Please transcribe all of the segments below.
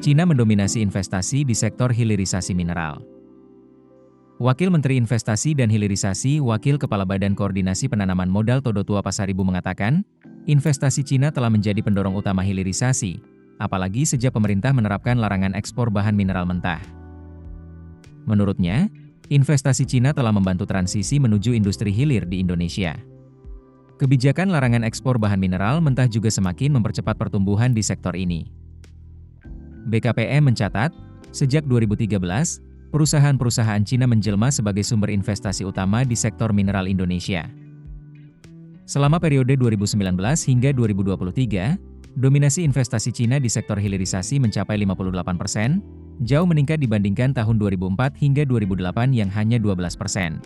Cina mendominasi investasi di sektor hilirisasi mineral. Wakil Menteri Investasi dan Hilirisasi Wakil Kepala Badan Koordinasi Penanaman Modal Todotua Pasaribu mengatakan, investasi Cina telah menjadi pendorong utama hilirisasi, apalagi sejak pemerintah menerapkan larangan ekspor bahan mineral mentah. Menurutnya, investasi Cina telah membantu transisi menuju industri hilir di Indonesia. Kebijakan larangan ekspor bahan mineral mentah juga semakin mempercepat pertumbuhan di sektor ini. BKPM mencatat, sejak 2013, perusahaan-perusahaan Cina menjelma sebagai sumber investasi utama di sektor mineral Indonesia. Selama periode 2019 hingga 2023, dominasi investasi Cina di sektor hilirisasi mencapai 58%, jauh meningkat dibandingkan tahun 2004 hingga 2008 yang hanya 12%.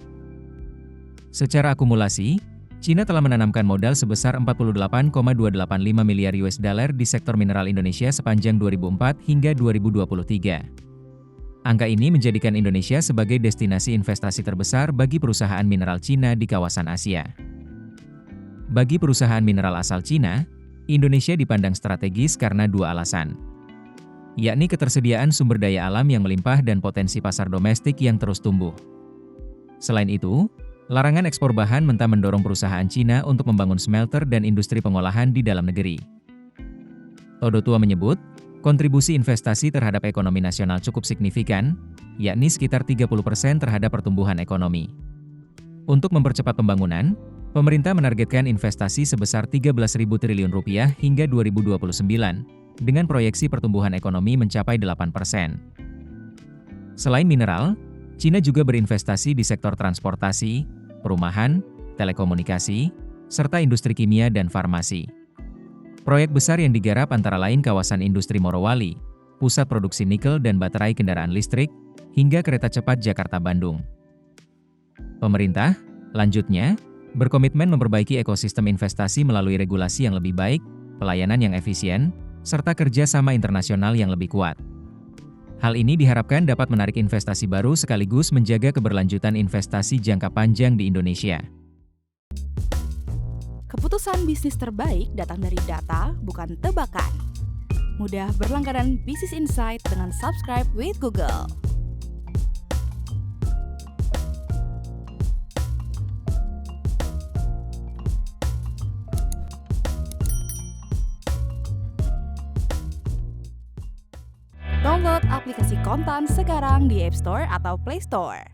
Secara akumulasi, Cina telah menanamkan modal sebesar 48,285 miliar US dollar di sektor mineral Indonesia sepanjang 2004 hingga 2023. Angka ini menjadikan Indonesia sebagai destinasi investasi terbesar bagi perusahaan mineral Cina di kawasan Asia. Bagi perusahaan mineral asal Cina, Indonesia dipandang strategis karena dua alasan, yakni ketersediaan sumber daya alam yang melimpah dan potensi pasar domestik yang terus tumbuh. Selain itu, larangan ekspor bahan mentah mendorong perusahaan Cina untuk membangun smelter dan industri pengolahan di dalam negeri. Todotua menyebut, kontribusi investasi terhadap ekonomi nasional cukup signifikan, yakni sekitar 30% terhadap pertumbuhan ekonomi. Untuk mempercepat pembangunan, pemerintah menargetkan investasi sebesar 13.000 triliun rupiah hingga 2029, dengan proyeksi pertumbuhan ekonomi mencapai 8%. Selain mineral, Cina juga berinvestasi di sektor transportasi, perumahan, telekomunikasi, serta industri kimia dan farmasi. Proyek besar yang digarap antara lain kawasan industri Morowali, pusat produksi nikel dan baterai kendaraan listrik, hingga kereta cepat Jakarta-Bandung. Pemerintah, lanjutnya, berkomitmen memperbaiki ekosistem investasi melalui regulasi yang lebih baik, pelayanan yang efisien, serta kerjasama internasional yang lebih kuat. Hal ini diharapkan dapat menarik investasi baru sekaligus menjaga keberlanjutan investasi jangka panjang di Indonesia. Keputusan bisnis terbaik datang dari data, bukan tebakan. Mudah berlangganan Business Insight dengan subscribe with Google. Download aplikasi Kontan sekarang di App Store atau Play Store.